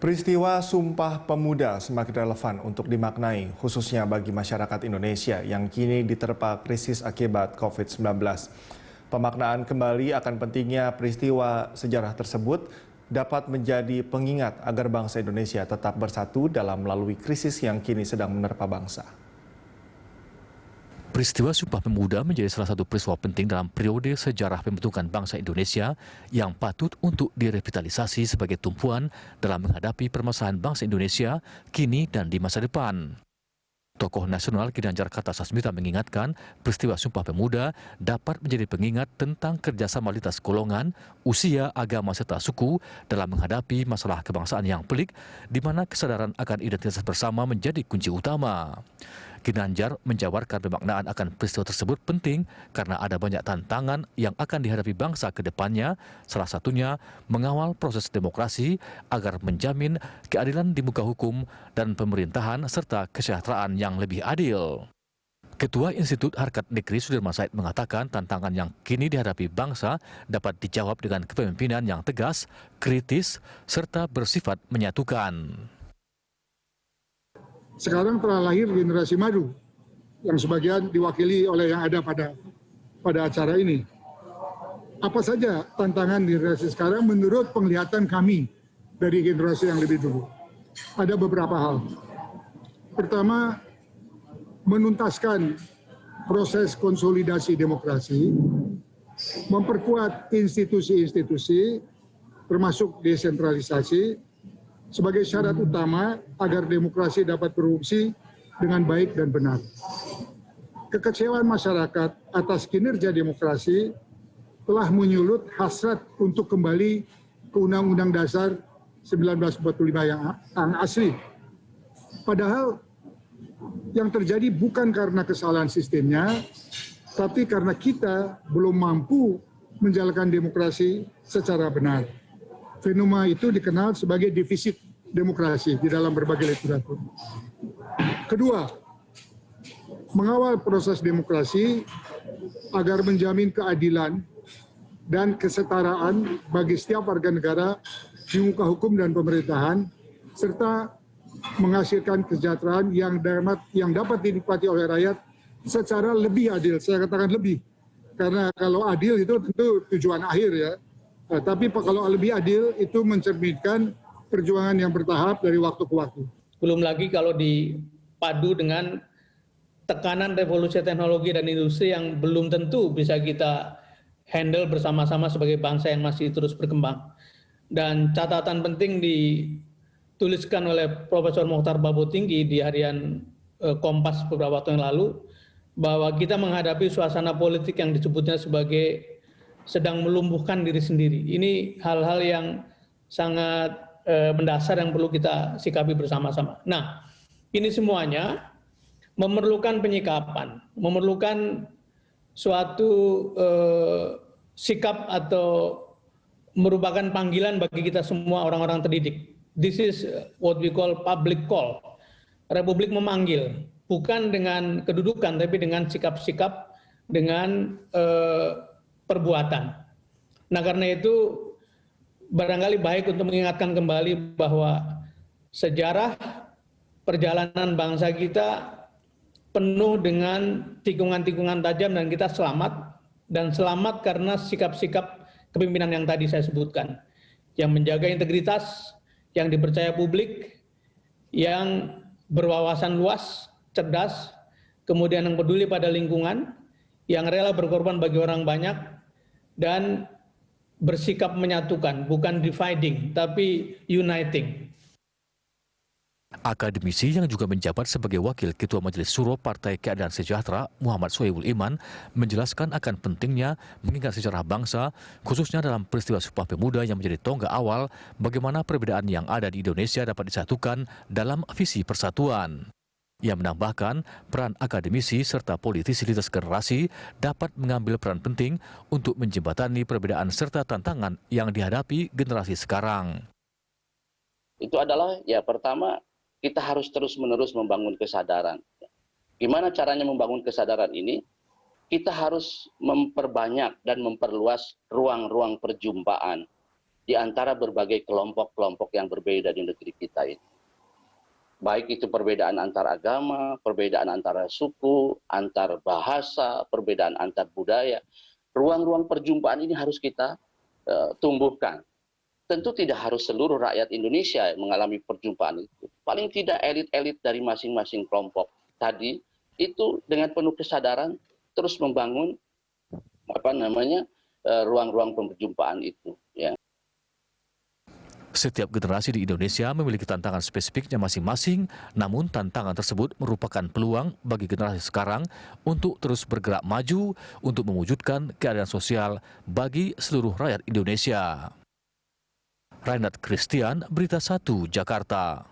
Peristiwa Sumpah Pemuda semakin relevan untuk dimaknai, khususnya bagi masyarakat Indonesia yang kini diterpa krisis akibat COVID-19. Pemaknaan kembali akan pentingnya peristiwa sejarah tersebut dapat menjadi pengingat agar bangsa Indonesia tetap bersatu dalam melalui krisis yang kini sedang menerpa bangsa. Peristiwa Sumpah Pemuda menjadi salah satu peristiwa penting dalam periode sejarah pembentukan bangsa Indonesia yang patut untuk direvitalisasi sebagai tumpuan dalam menghadapi permasalahan bangsa Indonesia kini dan di masa depan. Tokoh nasional Ginanjar Kartasasmita mengingatkan peristiwa Sumpah Pemuda dapat menjadi pengingat tentang kerjasama lintas golongan, usia, agama, serta suku dalam menghadapi masalah kebangsaan yang pelik, di mana kesadaran akan identitas bersama menjadi kunci utama. Ginanjar menjabarkan pemaknaan akan peristiwa tersebut penting karena ada banyak tantangan yang akan dihadapi bangsa ke depannya, salah satunya mengawal proses demokrasi agar menjamin keadilan di muka hukum dan pemerintahan serta kesejahteraan yang lebih adil. Ketua Institut Harkat Negeri Sudirman Said mengatakan tantangan yang kini dihadapi bangsa dapat dijawab dengan kepemimpinan yang tegas, kritis, serta bersifat menyatukan. Sekarang telah lahir generasi madu yang sebagian diwakili oleh yang ada pada acara ini. Apa saja tantangan generasi sekarang menurut penglihatan kami dari generasi yang lebih dulu? Ada beberapa hal. Pertama, menuntaskan proses konsolidasi demokrasi, memperkuat institusi-institusi, termasuk desentralisasi, sebagai syarat utama agar demokrasi dapat berfungsi dengan baik dan benar. Kekecewaan masyarakat atas kinerja demokrasi telah menyulut hasrat untuk kembali ke Undang-Undang Dasar 1945 yang asli. Padahal yang terjadi bukan karena kesalahan sistemnya, tapi karena kita belum mampu menjalankan demokrasi secara benar. Fenomena itu dikenal sebagai defisit demokrasi di dalam berbagai literatur. Kedua, mengawal proses demokrasi agar menjamin keadilan dan kesetaraan bagi setiap warga negara di muka hukum dan pemerintahan, serta menghasilkan kesejahteraan yang dapat dinikmati oleh rakyat secara lebih adil. Saya katakan lebih, karena kalau adil itu tentu tujuan akhir ya. Tapi kalau lebih adil itu mencerminkan perjuangan yang bertahap dari waktu ke waktu. Belum lagi kalau dipadu dengan tekanan revolusi teknologi dan industri yang belum tentu bisa kita handle bersama-sama sebagai bangsa yang masih terus berkembang. Dan catatan penting dituliskan oleh Profesor Mokhtar Babotinggi di harian Kompas beberapa waktu yang lalu, bahwa kita menghadapi suasana politik yang disebutnya sebagai sedang melumpuhkan diri sendiri. Ini hal-hal yang sangat mendasar yang perlu kita sikapi bersama-sama. Nah, ini semuanya memerlukan penyikapan, memerlukan suatu sikap atau merupakan panggilan bagi kita semua orang-orang terdidik. This is what we call public call. Republik memanggil, bukan dengan kedudukan, tapi dengan sikap-sikap, dengan perbuatan. Nah, karena itu barangkali baik untuk mengingatkan kembali bahwa sejarah perjalanan bangsa kita penuh dengan tikungan-tikungan tajam dan kita selamat, dan selamat karena sikap-sikap kepemimpinan yang tadi saya sebutkan, yang menjaga integritas, yang dipercaya publik, yang berwawasan luas, cerdas, kemudian yang peduli pada lingkungan, yang rela berkorban bagi orang banyak, dan bersikap menyatukan, bukan dividing, tapi uniting. Akademisi yang juga menjabat sebagai Wakil Ketua Majelis Syuro Partai Keadilan Sejahtera, Muhammad Sohibul Iman, menjelaskan akan pentingnya mengingat sejarah bangsa, khususnya dalam peristiwa Sumpah Pemuda yang menjadi tonggak awal bagaimana perbedaan yang ada di Indonesia dapat disatukan dalam visi persatuan. Ia menambahkan peran akademisi serta politisi lintas generasi dapat mengambil peran penting untuk menjembatani perbedaan serta tantangan yang dihadapi generasi sekarang. Itu adalah ya pertama kita harus terus-menerus membangun kesadaran. Gimana caranya membangun kesadaran ini? Kita harus memperbanyak dan memperluas ruang-ruang perjumpaan di antara berbagai kelompok-kelompok yang berbeda di negeri kita ini. Baik itu perbedaan antar agama, perbedaan antara suku, antar bahasa, perbedaan antar budaya. Ruang-ruang perjumpaan ini harus kita tumbuhkan. Tentu tidak harus seluruh rakyat Indonesia mengalami perjumpaan itu. Paling tidak elit-elit dari masing-masing kelompok tadi itu dengan penuh kesadaran terus membangun ruang-ruang perjumpaan itu. Ya. Setiap generasi di Indonesia memiliki tantangan spesifiknya masing-masing, namun tantangan tersebut merupakan peluang bagi generasi sekarang untuk terus bergerak maju untuk mewujudkan keadilan sosial bagi seluruh rakyat Indonesia. Renat Christian, Berita 1, Jakarta.